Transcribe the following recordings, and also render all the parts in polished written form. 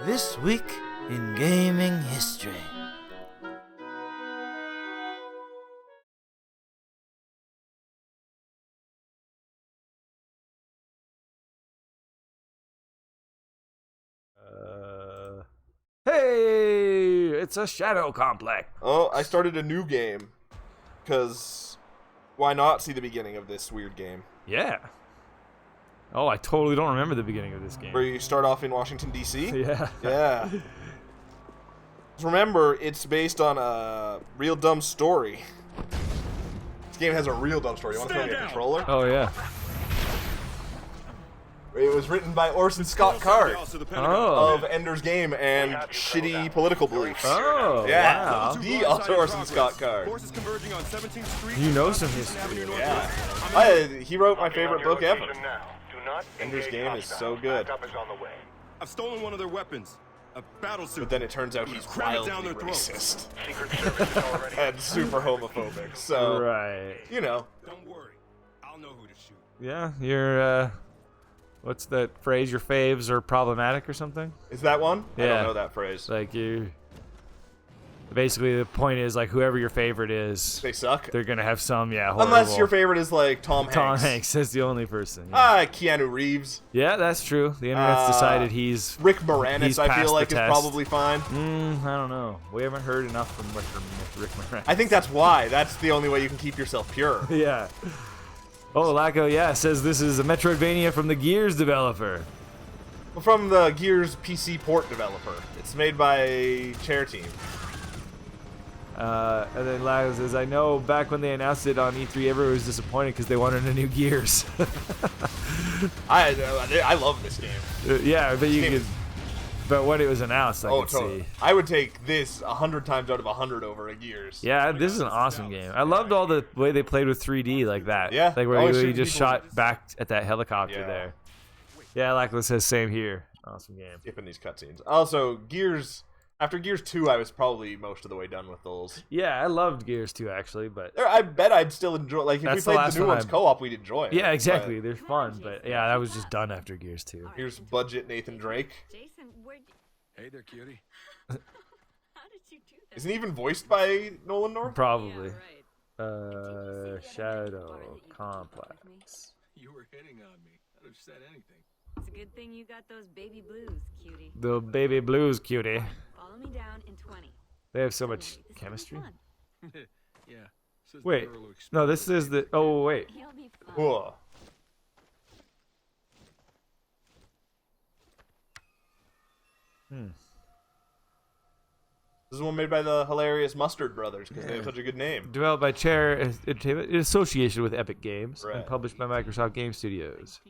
This week in gaming history. Hey, it's a shadow complex. Oh, I started a new game. Because why not see the beginning of this weird game? Yeah. Oh, I totally don't remember the beginning of this game. Where you start off in Washington, D.C.? Yeah. Yeah. Just remember, it's based on a real dumb story. This game has a real dumb story. You want to throw me a controller? Oh, yeah. It was written by Orson Scott Card Oh. of Ender's Game and Shitty Political Beliefs. Oh, Yeah, wow. the Orson Scott Card. You know some history. Yeah. He wrote my favorite book ever. Ender's Game is so good. I've stolen one of their weapons. A battle suit. But then it turns out he's wildly racist and super homophobic. So, Right. you know. Don't worry. I'll know who to shoot. Yeah, you're, what's that phrase? Your faves are problematic or something? Is that one? I Yeah. don't know that phrase. Like, you... Basically, the point is, like, whoever your favorite is, They suck. they're gonna have some, yeah, horrible... Unless your favorite is like Tom Hanks. Tom Hanks is the only person. Yeah, Keanu Reeves. Yeah, that's true. The internet's decided he's... Rick Moranis, He's I passed feel the like, is test. probably fine. I don't know. We haven't heard enough from Rick Moranis. I think that's why. That's the only way you can keep yourself pure. Yeah. Oh, Lacko, yeah, says this is a Metroidvania from the Gears developer. From the Gears PC port developer. It's made by Chair Team. And then Lacko says, I know back when they announced it on E3, everyone was disappointed because they wanted a new Gears. I love this game. Yeah, but you game could... is- But when it was announced, I could totally. see. I would take this 100 times out of 100 over a Gears. Yeah, this is an awesome game. I loved all the way they played with 3D like that. Yeah. Like where Oh, you shooting just people- shot back at that helicopter Yeah. there. Yeah, Lacko says same here. Awesome game. Skipping these cutscenes. Also, Gears. After Gears 2, I was probably most of the way done with those. Yeah, I loved Gears 2 actually, but I bet I'd still enjoy. Like if That's we the played last the new one ones co-op, we'd enjoy it. yeah, exactly. But They're fun, but yeah, that was just done after Gears 2. here's budget Nathan Drake. Jason, where'd you... Hey there, cutie. How did you do that? Isn't he even voiced by Nolan North? Probably. Yeah, right. Shadow Complex. You were hitting on me. I'd have said anything. It's a good thing you got those baby blues, cutie. The baby blues cutie. Follow me down in 20. They have so much This will be chemistry. fun. Yeah. Says the Wait, girl who exploded no, this is the. Oh wait, He'll be fun. Whoa. This is one made by the hilarious Mustard Brothers because they have such a good name. developed by Chair Entertainment in association with Epic Games and Right. published by Microsoft Game Studios.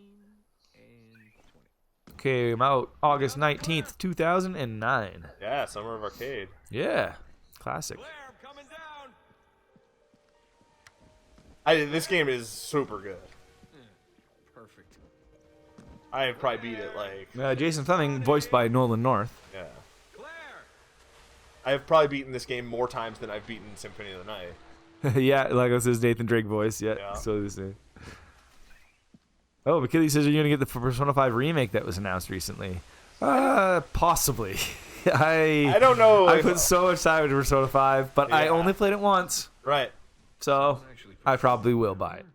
Came out August 19th, 2009. Yeah, Summer of Arcade. Yeah, classic. Claire, I'm coming down. This game is super good. Perfect. I have probably beat it like Jason Fleming, voiced by Nolan North. yeah. Claire. I have probably beaten this game more times than I've beaten Symphony of the Night. Yeah, like this is Nathan Drake voice. Yeah, Yeah. so the same. Oh, McKinley says you're gonna get the Persona 5 remake that was announced recently. Possibly. I don't know. I put so much time into Persona 5, but I Yeah. only played it once, Right. so I probably will buy it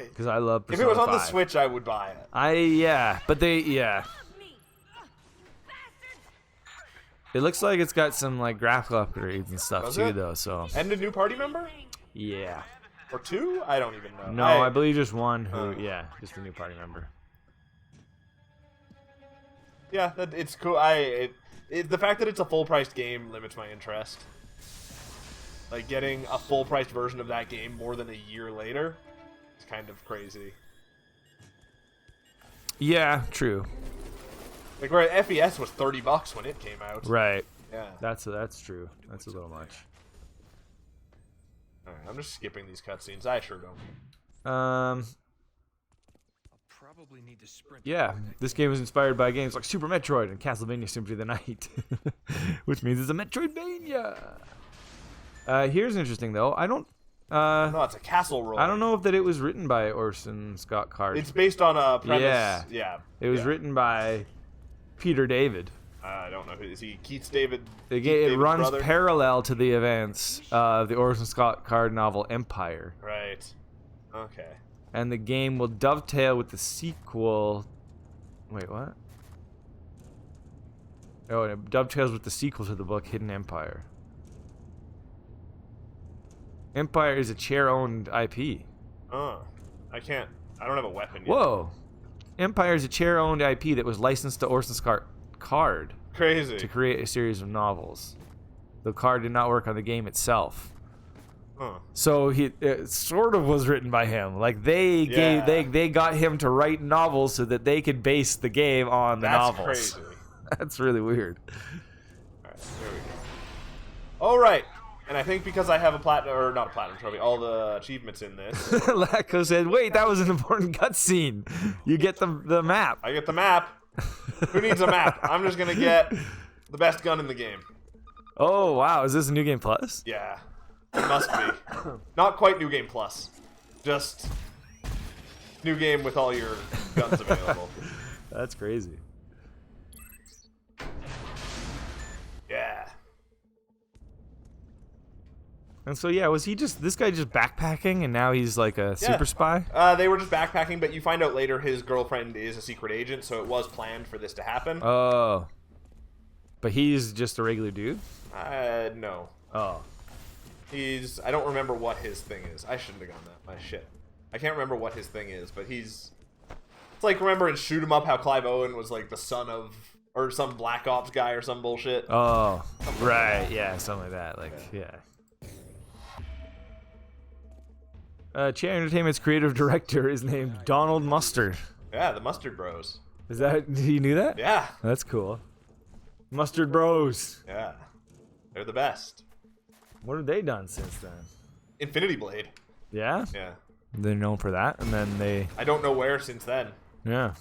because I love If Persona it was on 5. the Switch, I would buy it. But it looks like it's got some like graphical upgrades and stuff Does too, it? though. So And a new party member? yeah, Or two? I don't even know. no, I believe just one. Who, Oh. yeah, just a new party member. Yeah, it's cool. The fact that it's a full-priced game limits my interest. Like, getting a full-priced version of that game more than a year later is kind of crazy. Yeah, true. Like, where FES was $30 when it came out. Right. Yeah. That's true. That's a little much. Alright, I'm just skipping these cutscenes. I sure don't. I'll probably need to sprint. Yeah, this game was inspired by games like Super Metroid and Castlevania Symphony of the Night, which means it's a Metroidvania. Here's interesting though. I don't No, it's a castle roll. I don't know if that it was written by Orson Scott Card. It's based on a premise. Yeah. Yeah. It was yeah. written by Peter David. I don't know. Is he Keith David? It Keith David's runs brother? parallel to the events of the Orson Scott Card novel Empire. Right. Okay. And the game will dovetail with the sequel. Wait, what? Oh, and it dovetails with the sequel to the book Hidden Empire. Empire is a chair-owned IP. Oh, I can't. I don't have a weapon yet. Whoa! Empire is a chair-owned IP that was licensed to Orson Scott Card Crazy. to create a series of novels. The card did not work on the game itself. Huh. So it sort of was written by him. Like they got him to write novels so that they could base the game on the That's novels. crazy. That's really weird. Alright, there we go. Alright. And I think because I have a platinum, or not a platinum trophy, all the achievements in this, Lacko said, "Wait, that was an important cutscene. You get the map." I get the map. Who needs a map? I'm just gonna get the best gun in the game. Oh wow, is this a new game plus? Yeah. It must be. Not quite New Game Plus. Just new game with all your guns available. That's crazy. Yeah. And so yeah, was he just this guy just backpacking and now he's like a super spy? They were just backpacking, but you find out later his girlfriend is a secret agent, so it was planned for this to happen. Oh. But he's just a regular dude? No. Oh. I don't remember what his thing is. I shouldn't have gone that. My shit. I can't remember what his thing is, but it's like, remember in Shoot 'em Up how Clive Owen was like the son of, or some Black Ops guy or some bullshit? Oh, right. Yeah, something like that. Like, yeah. Chair Entertainment's creative director is named Donald Mustard. Yeah, the Mustard Bros. Is that, you knew that? Yeah. That's cool. Mustard Bros. Yeah. They're the best. What have they done since then? Infinity Blade. Yeah? Yeah. They're known for that, and then they... I don't know where since then. Yeah.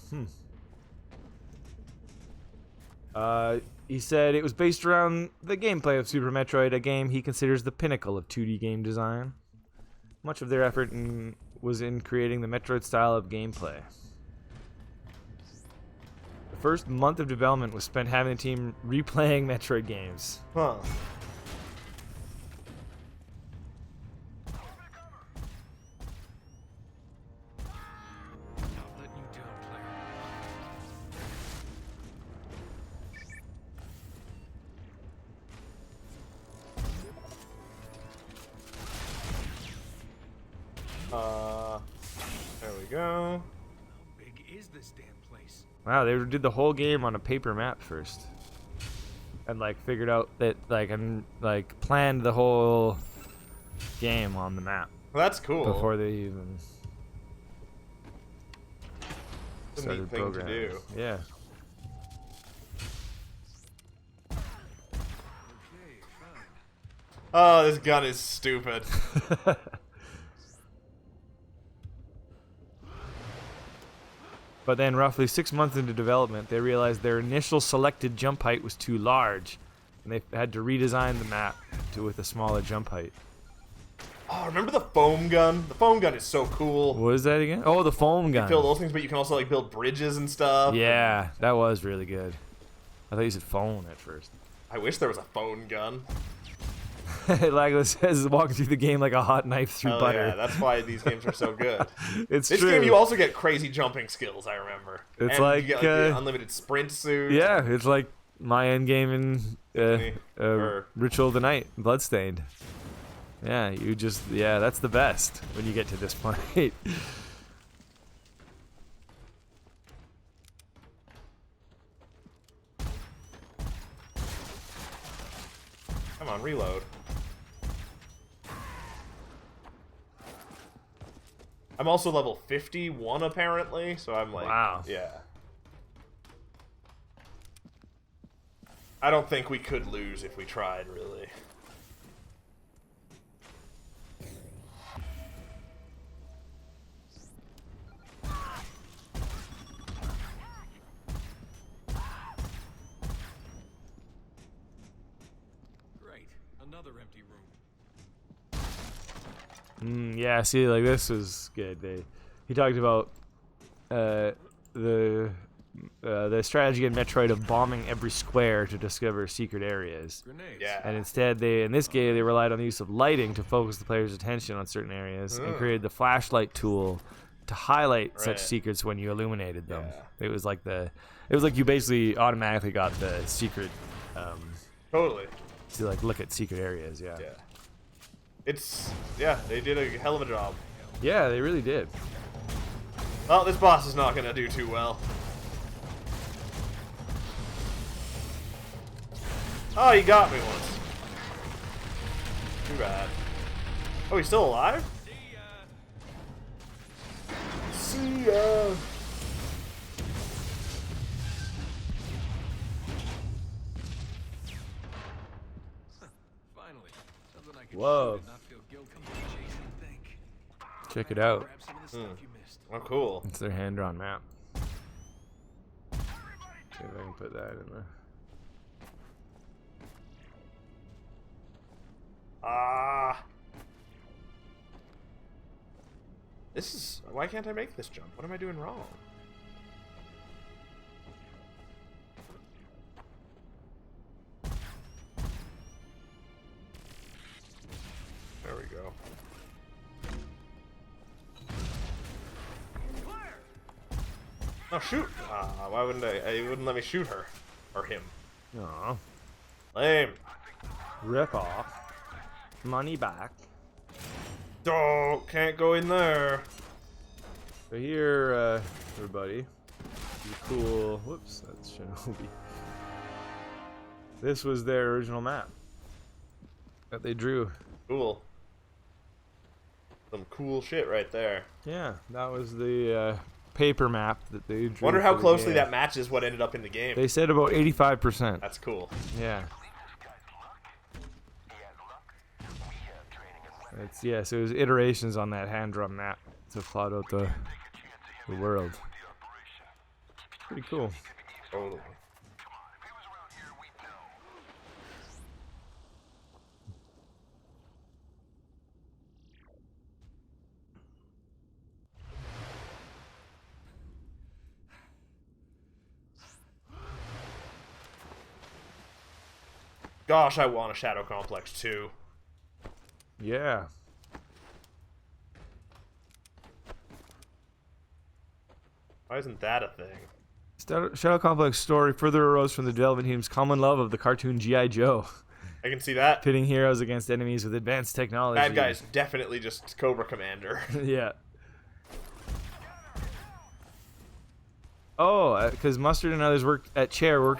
He said it was based around the gameplay of Super Metroid, a game he considers the pinnacle of 2D game design. Much of their effort was in creating the Metroid style of gameplay. The first month of development was spent having the team replaying Metroid games. Huh. There we go. Big is this damn place? Wow, they did the whole game on a paper map first. And like figured out that like planned the whole game on the map Well, that's cool. before they even It's a started neat thing to programming. do. Yeah. Oh, this gun is stupid. But then roughly 6 months into development, they realized their initial selected jump height was too large, and they had to redesign the map with a smaller jump height. Oh, remember the foam gun? The foam gun is so cool. What is that again? Oh, the foam gun. Build those things, but you can also like build bridges and stuff. Yeah, that was really good. I thought you said phone at first. I wish there was a phone gun. Lagos says walking through the game like a hot knife through Hell butter. yeah, that's why these games are so good. It's This true. game, you also get crazy jumping skills. I remember. It's and like, you get, the unlimited sprint suit. Yeah, it's like my end game in Or- Ritual of the Night, Bloodstained. Yeah, that's the best when you get to this point. Come on, reload. I'm also level 51 apparently, so I'm like, Wow. yeah. I don't think we could lose if we tried, really. Great. Another empty room. Yeah, see, like this was good. He talked about the the strategy in Metroid of bombing every square to discover secret areas. Yeah. And instead, in this game, they relied on the use of lighting to focus the player's attention on certain areas and created the flashlight tool to highlight such Right. secrets when you illuminated them. Yeah. It was like you basically automatically got the secret Totally. to like look at secret areas. Yeah. They did a hell of a job. Yeah, they really did. Well, this boss is not gonna do too well. Oh, he got me once. Too bad. Oh, he's still alive? See ya. Finally, something I can Whoa. shoot and not feel guilty chasing think. Check it out. Grab some of the stuff you missed. Oh, cool. It's their hand-drawn map. See if I can put that in there. Ah. This is... Why can't I make this jump? What am I doing wrong? There we go. Oh, shoot! Why wouldn't I? It wouldn't let me shoot her. Or him. Aw. Lame. Rip off. Money back. Oh, can't go in there. So here, everybody, the cool. Whoops, that's Shinobi. This was their original map that they drew. Cool. Some cool shit right there. Yeah, that was the paper map that they drew. Wonder how for the closely game. that matches what ended up in the game. They said about 85%. That's cool. Yeah. So it was iterations on that hand drum map to plot out the world. Pretty cool. Totally. Gosh, I want a Shadow Complex too. Yeah. Why isn't that a thing? Shadow Complex story further arose from the development team's common love of the cartoon G.I. Joe, I can see that. pitting heroes against enemies with advanced technology. Bad guy's definitely just Cobra Commander. Yeah. Oh, because Mustard and others worked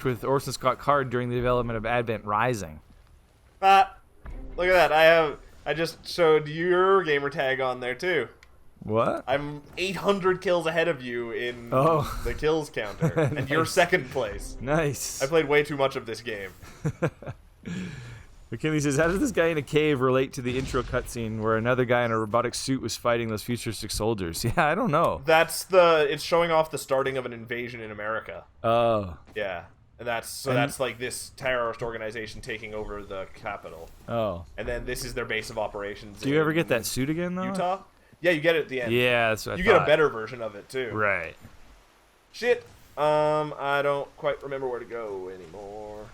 with Orson Scott Card during the development of Advent Rising. Look at that. I just showed your gamer tag on there too. What? I'm 800 kills ahead of you in Oh. the kills counter, and you're Nice. second place. Nice. I played way too much of this game. McKinley says, how does this guy in a cave relate to the intro cutscene where another guy in a robotic suit was fighting those futuristic soldiers? Yeah, I don't know. It's showing off the starting of an invasion in America. Oh. Yeah. And that's like this terrorist organization taking over the capital. Oh. And then this is their base of operations. Do you ever get that suit again, though? Utah? Yeah, you get it at the end. Yeah, that's what I You thought. get a better version of it too. Right. Shit. I don't quite remember where to go anymore.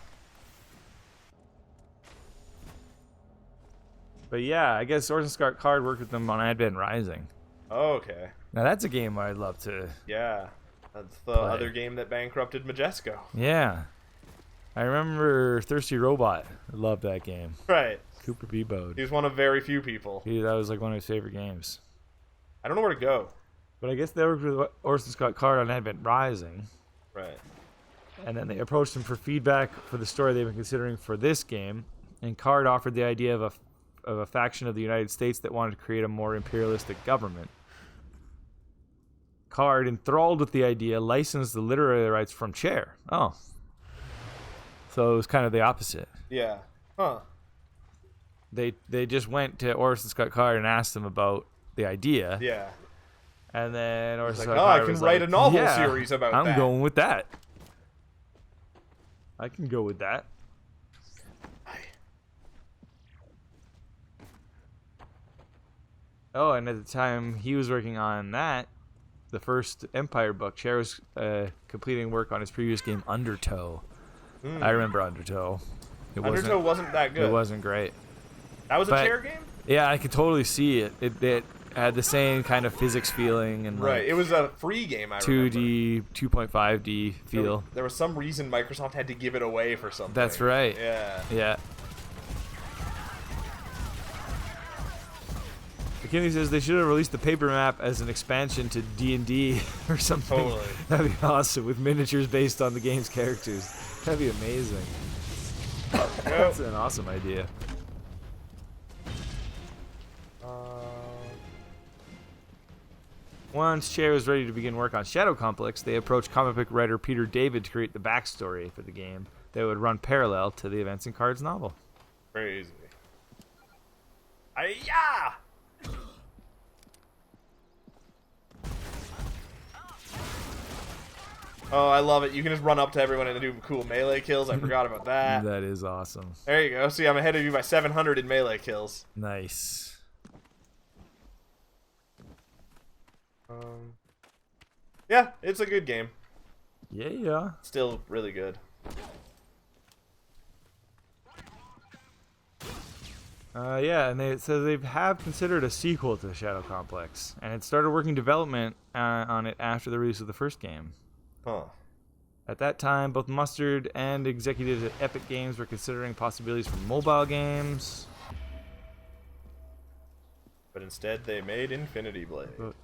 But yeah, I guess Orson Scott Card worked with them on Advent Rising. Oh, okay. Now that's a game I'd love to. Yeah. That's the Play. other game that bankrupted Majesco. Yeah. I remember Thirsty Robot. I loved that game. Right. Cooper Beebode. He was one of very few people. That was like one of his favorite games. I don't know where to go. But I guess they worked with Orson Scott Card on Advent Rising. Right. And then they approached him for feedback for the story they've been considering for this game. And Card offered the idea of a faction of the United States that wanted to create a more imperialistic government. Card, enthralled with the idea, licensed the literary rights from Chair. Oh. So it was kind of the opposite. Yeah. Huh. They just went to Orson Scott Card and asked him about the idea. Yeah. And then Orson like, Scott "Oh, I Card can was write like, a novel "Yeah, series about I'm that." going with that. I can go with that. Oh, and at the time he was working on that, the first Empire book, Cher was completing work on his previous game, Undertow. I remember Undertow. Undertow wasn't that good. It wasn't great. That was a But- Cher game? Yeah, I could totally see it. It had the same kind of physics feeling and Right. like It was a free game, I remember. 2D, 2.5D feel. There was some reason Microsoft had to give it away for something. That's right. Yeah. Yeah. McKinley says they should have released the paper map as an expansion to D&D or something. Totally. That'd be awesome with miniatures based on the game's characters. That'd be amazing. That's an awesome idea. Once Cher was ready to begin work on Shadow Complex, they approached comic book writer Peter David to create the backstory for the game that would run parallel to the events in Card's novel. Crazy. Ay-ya! Oh, I love it. You can just run up to everyone and do cool melee kills. I forgot about that. That is awesome. There you go. See, I'm ahead of you by 700 in melee kills. Nice. Yeah, it's a good game. Yeah. Still really good. Yeah, and it says they have considered a sequel to Shadow Complex, and it started working development on it after the release of the first game. Huh. At that time, both Mustard and executives at Epic Games were considering possibilities for mobile games. But instead, they made Infinity Blade. About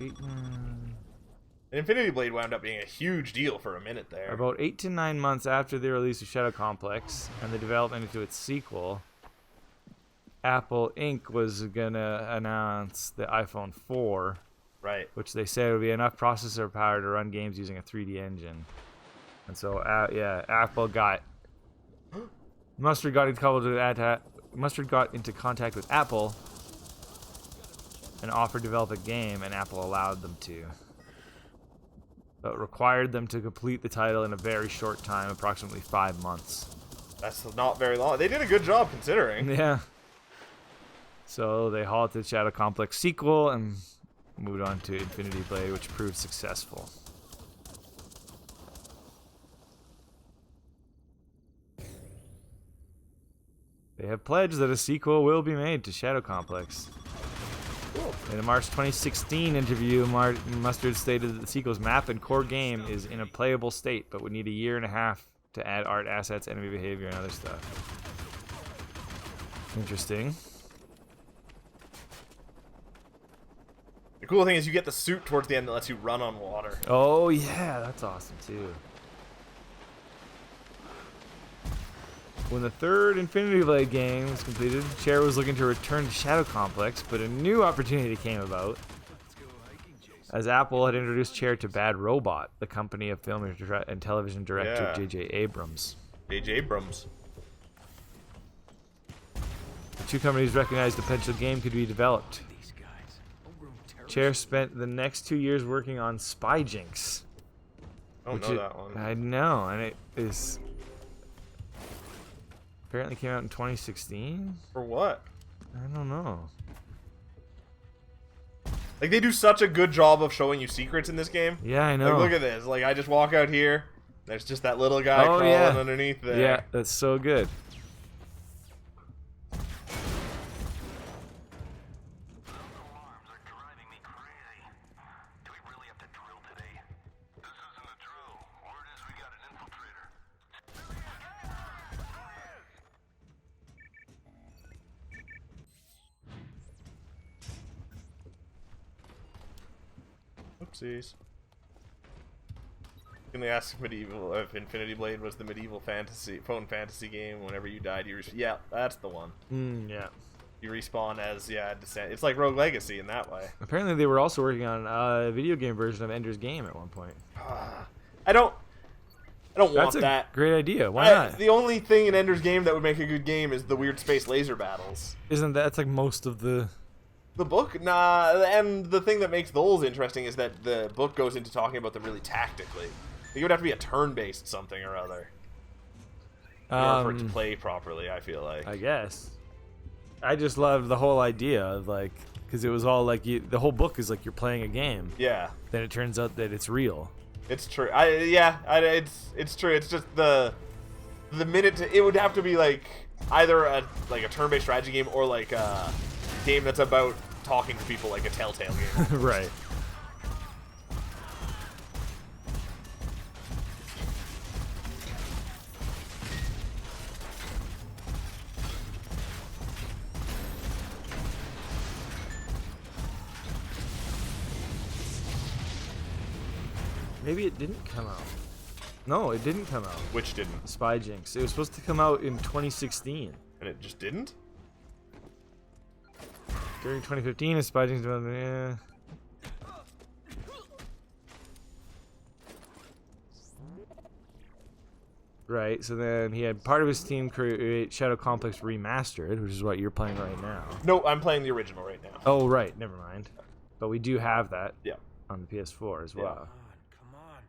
Infinity Blade wound up being a huge deal for a minute there. about 8 to 9 months after the release of Shadow Complex and the development into its sequel, Apple Inc. was gonna announce the iPhone 4, Right. which they said would be enough processor power to run games using a 3D engine. And so, Apple got Mustard got into contact with Apple and offered to develop a game, and Apple allowed them to, but required them to complete the title in a very short time, approximately 5 months. That's not very long. They did a good job considering. Yeah. So they halted Shadow Complex sequel and moved on to Infinity Blade, which proved successful. They have pledged that a sequel will be made to Shadow Complex. In a March 2016 interview, Mustard stated that the sequel's map and core game is in a playable state, but would need a year and a half to add art, assets, enemy behavior, and other stuff. Interesting. The cool thing is you get the suit towards the end that lets you run on water. Oh yeah, that's awesome too. When the third Infinity Blade game was completed, Cher was looking to return to Shadow Complex, but a new opportunity came about as Apple had introduced Cher to Bad Robot, the company of film and television director Yeah. J.J. Abrams. J.J. Abrams. The two companies recognized the potential game could be developed. Cher spent the next 2 years working on Spy Jinx. I don't know that one. I know, and it is apparently came out in 2016. For what? I don't know. Like, they do such a good job of showing you secrets in this game. Yeah, I know. Like, look at this. Like, I just walk out here. There's just that little guy Oh, crawling yeah. underneath there. Yeah, that's so good. Oopsies. Can they ask medieval if Infinity Blade was the medieval fantasy phone fantasy game? Whenever you died, you yeah, that's the one. Yeah. You respawn as Descent. It's like Rogue Legacy in that way. Apparently, they were also working on a video game version of Ender's Game at one point. I don't want That's a that. great idea. Why not? The only thing in Ender's Game that would make a good game is the weird space laser battles. Isn't that's like most of the? The book, nah, and the thing that makes those interesting is that the book goes into talking about them really tactically. It would have to be a turn-based something or other in order for it to play properly, I feel like. I guess. I just loved the whole idea of like because it was all like the whole book is like you're playing a game. Yeah, Then it turns out that it's real. it's true. It's true. It's just the minute it would have to be like either a turn-based strategy game or like a game that's about talking to people, like a Telltale game. Right. Maybe it didn't come out. No, it didn't come out. Which didn't, Spy Jinx. It was supposed to come out in 2016. and it just didn't. During 2015, a Spy Jinx. Yeah. Right. So then he had part of his team create Shadow Complex Remastered, which is what you're playing right now. No, I'm playing the original right now. Oh, right. Never mind. But we do have that Yeah. on the PS4 as Yeah. well. Come on.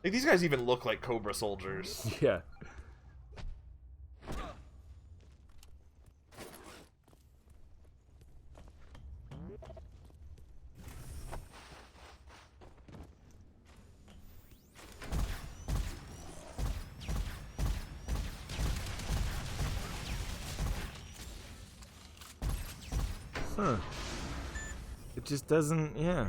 Like, these guys even look like Cobra soldiers. Yeah. Huh. It just doesn't, yeah.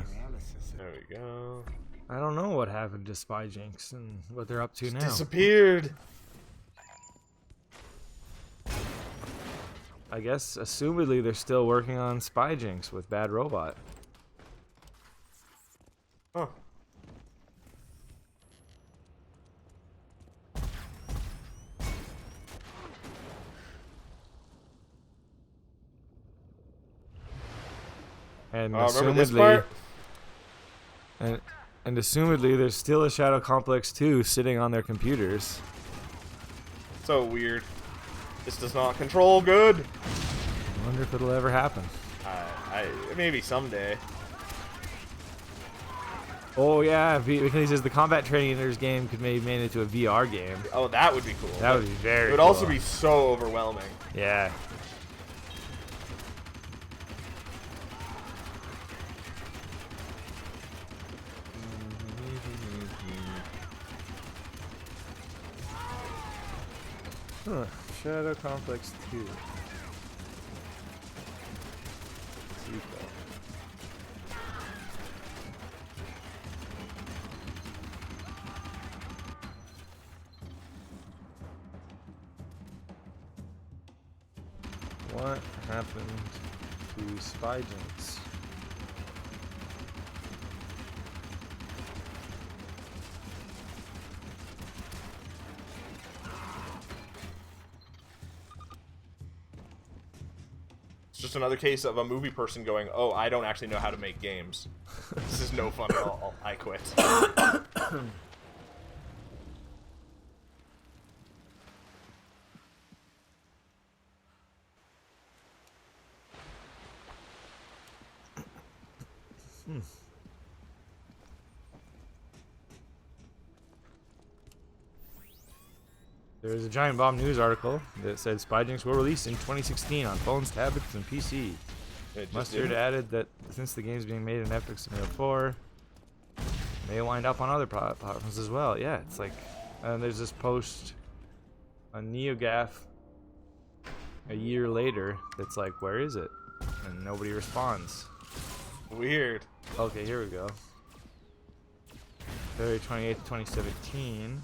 There we go. I don't know what happened to Spy Jinx and what they're up to now. Disappeared. I guess, assumedly, they're still working on Spy Jinx with Bad Robot. Huh. And Remember this assumedly, part? and assumedly, there's still a Shadow Complex 2 sitting on their computers. So weird. This does not control good. I wonder if it'll ever happen. Maybe someday. Oh yeah, because he says the Combat Trainers game could maybe made into a VR game. Oh, that would be cool. That would be very It would cool. also be so overwhelming. Yeah. Huh. Shadow Complex 2. Sequel. What happened to Spy Jinx? It's just another case of a movie person going, "Oh, I don't actually know how to make games. This is no fun at all. I quit." There is a Giant Bomb News article that said Spy Jinx will release in 2016 on phones, tablets, and PC. It just Mustard didn't. added that since the game is being made in Epic Scenario 4, may wind up on other platforms as well. Yeah, it's like, and there's this post on NeoGAF a year later that's like, where is it? And nobody responds. Weird. Okay, here we go. February 28th, 2017.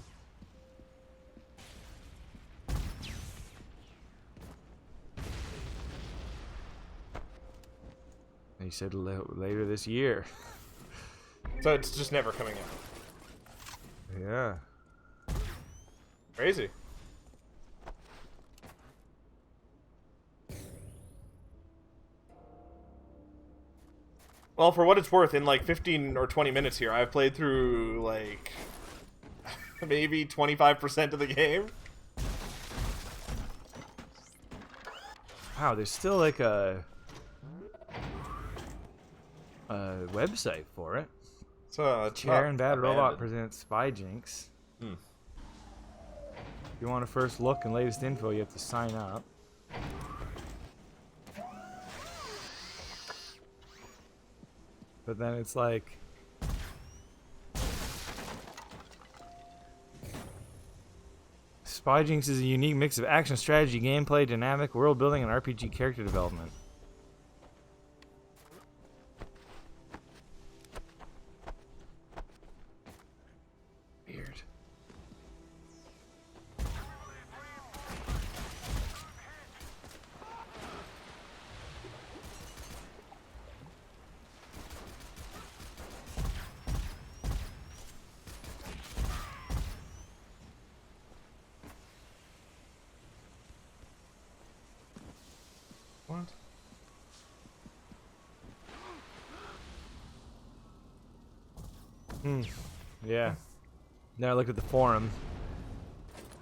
He said later this year. So it's just never coming out. Yeah. Crazy. Well, for what it's worth, in like 15 or 20 minutes here, I've played through like maybe 25% of the game. Wow, there's still like a website for it. So it's Chair not and Bad Robot abandoned. presents Spy Jinx. If you want a first look and latest info, you have to sign up. But then it's like... Spy Jinx is a unique mix of action, strategy, gameplay, dynamic, world building, and RPG character development. Weird. What? Yeah. Then I looked at the forum,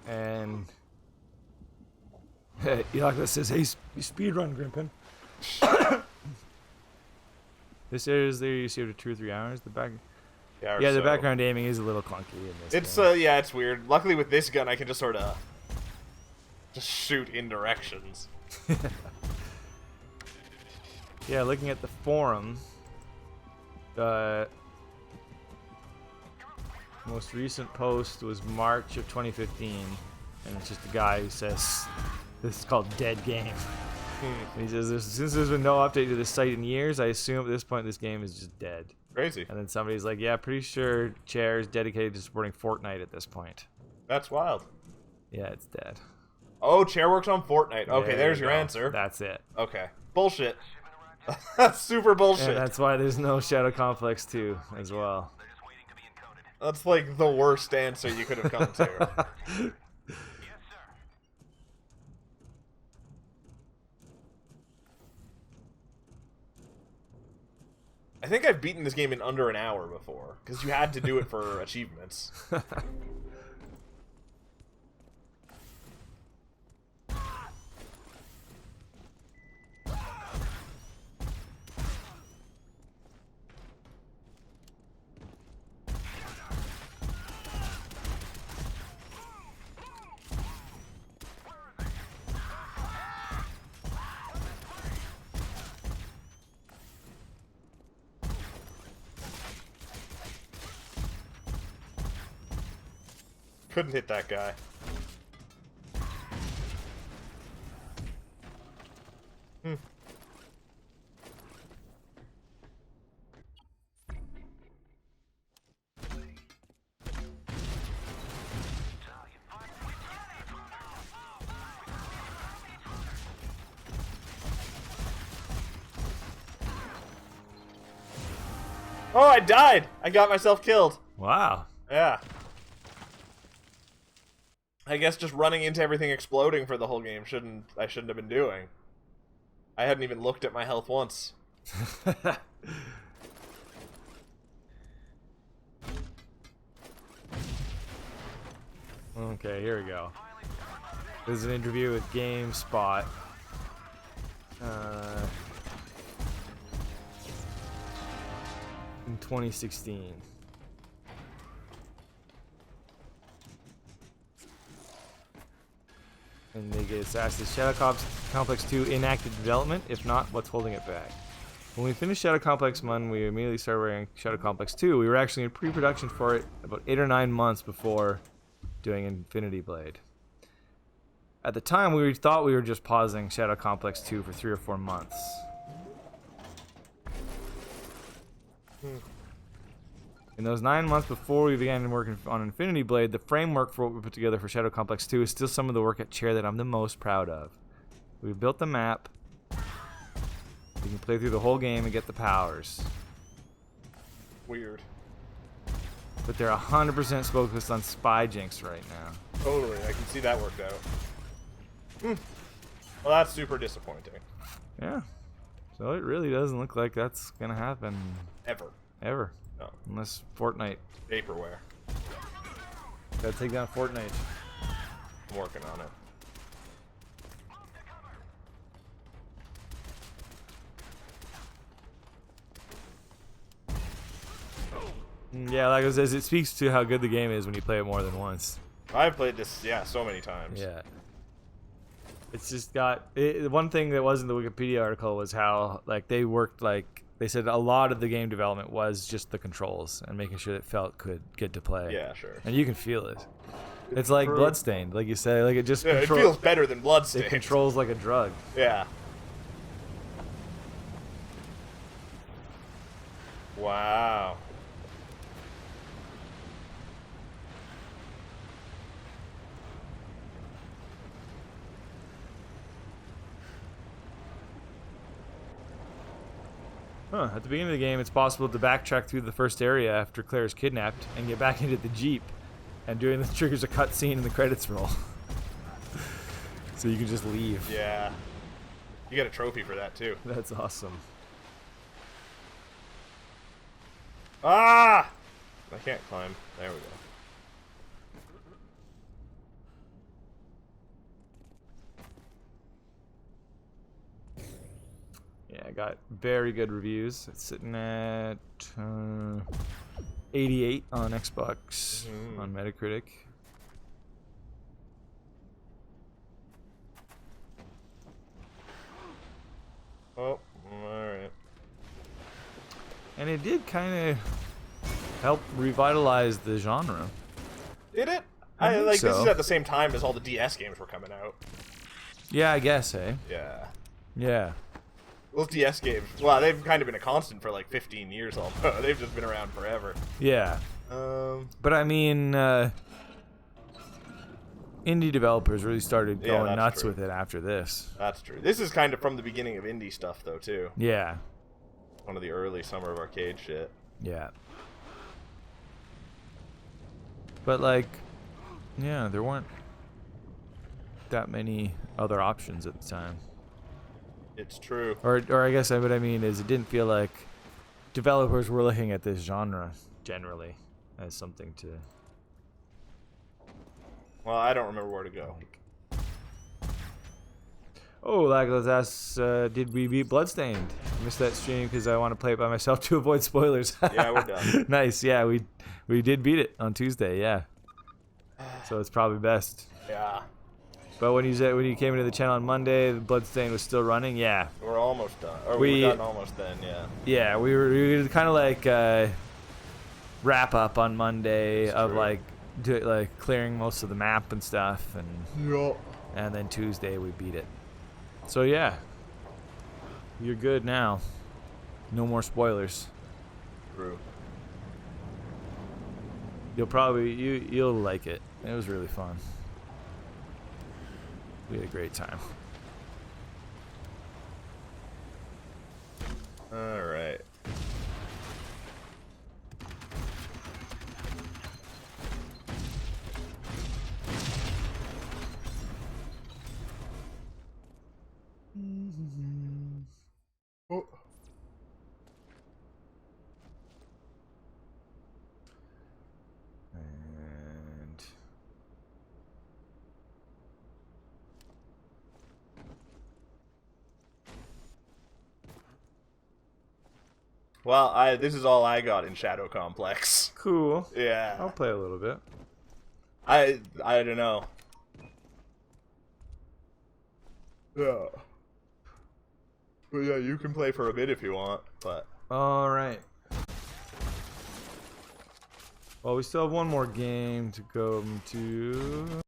and Elaka says, "Hey, speedrun, Grimpen." This is there. You see after 2 or 3 hours. The back. Yeah, Yeah, the so. background aiming is a little clunky in this. It's game. yeah, it's weird. Luckily with this gun, I can just sort of just shoot in directions. Yeah, looking at the forum, the most recent post was March of 2015, and it's just a guy who says this is called Dead Game. And he says, since there's been no update to this site in years, I assume at this point this game is just dead. Crazy. And then somebody's like, yeah, pretty sure Chair is dedicated to supporting Fortnite at this point. That's wild. Yeah, it's dead. Oh, Chair works on Fortnite. Okay, There there's you your go. answer. That's it. Okay. Bullshit. That's super bullshit. And that's why there's no Shadow Complex 2 as well. That's like the worst answer you could have come to. I think I've beaten this game in under an hour before, because you had to do it for achievements. Couldn't hit that guy. Oh, I died! I got myself killed. Wow. Yeah. I guess just running into everything exploding for the whole game I shouldn't have been doing. I hadn't even looked at my health once. Okay, here we go. This is an interview with GameSpot. In 2016. And they get asked, is Shadow Complex 2 in active development? If not, what's holding it back? When we finished Shadow Complex 1, we immediately started working on Shadow Complex 2. We were actually in pre-production for it about 8 or 9 months before doing Infinity Blade. At the time, we thought we were just pausing Shadow Complex 2 for 3 or 4 months. In those 9 months before we began working on Infinity Blade, the framework for what we put together for Shadow Complex 2 is still some of the work at Chair that I'm the most proud of. We built the map. You can play through the whole game and get the powers. Weird. But they're 100% focused on Spy Jinx right now. Totally, I can see that worked out. Well, that's super disappointing. Yeah. So it really doesn't look like that's going to happen. Ever. No. No. Unless Fortnite. Vaporware. Gotta take down Fortnite. I'm working on it. Yeah, like I says, it speaks to how good the game is when you play it more than once. I've played this, yeah, so many times. Yeah. It's just got one thing that was in the Wikipedia article was how like they worked like they said a lot of the game development was just the controls and making sure that Felt could get to play. Yeah, sure. And you can feel it. It's like true. Bloodstained, like you say, like it just Yeah, it feels better than it Bloodstained. controls like a drug. Yeah. Wow. Huh. At the beginning of the game, it's possible to backtrack through the first area after Claire is kidnapped and get back into the Jeep. And doing this triggers a cutscene and the credits roll. So you can just leave. Yeah. You get a trophy for that, too. That's awesome. Ah! I can't climb. There we go. Yeah, I got very good reviews. It's sitting at 88 on Xbox on Metacritic. Oh, alright. And it did kind of help revitalize the genre. Did it? I think This so. is at the same time as all the DS games were coming out. Yeah, I guess, eh? Yeah. Yeah. Those DS games, well, they've kind of been a constant for like 15 years almost. They've just been around forever. Yeah. But I mean, indie developers really started Yeah, going that's nuts true. with it after this. That's true. This is kind of from the beginning of indie stuff, though, too. Yeah. One of the early Summer of Arcade shit. Yeah. But like, yeah, there weren't that many other options at the time. It's true. Or I guess what I mean is it didn't feel like developers were looking at this genre generally as something to Well, I don't remember where to go. like. Oh, like let's ask, did we beat Bloodstained? I missed that stream because I want to play it by myself to avoid spoilers. Yeah, we're done. Nice, yeah, we did beat it on Tuesday, yeah. So it's probably best. Yeah. But when you came into the channel on Monday, the Bloodstained was still running, yeah. We're almost done. Or We- we were done almost then, yeah. Yeah, we were kind of like wrap up on Monday of true. like clearing most of the map and stuff, and Yeah. and then Tuesday we beat it. So yeah, you're good now. No more spoilers. True. You'll like it. It was really fun. We had a great time. Alright. Oh. And Well, this is all I got in Shadow Complex. cool. Yeah. I'll play a little bit. I don't know. Yeah. But yeah, you can play for a bit if you want, but All right. Well, we still have one more game to go to.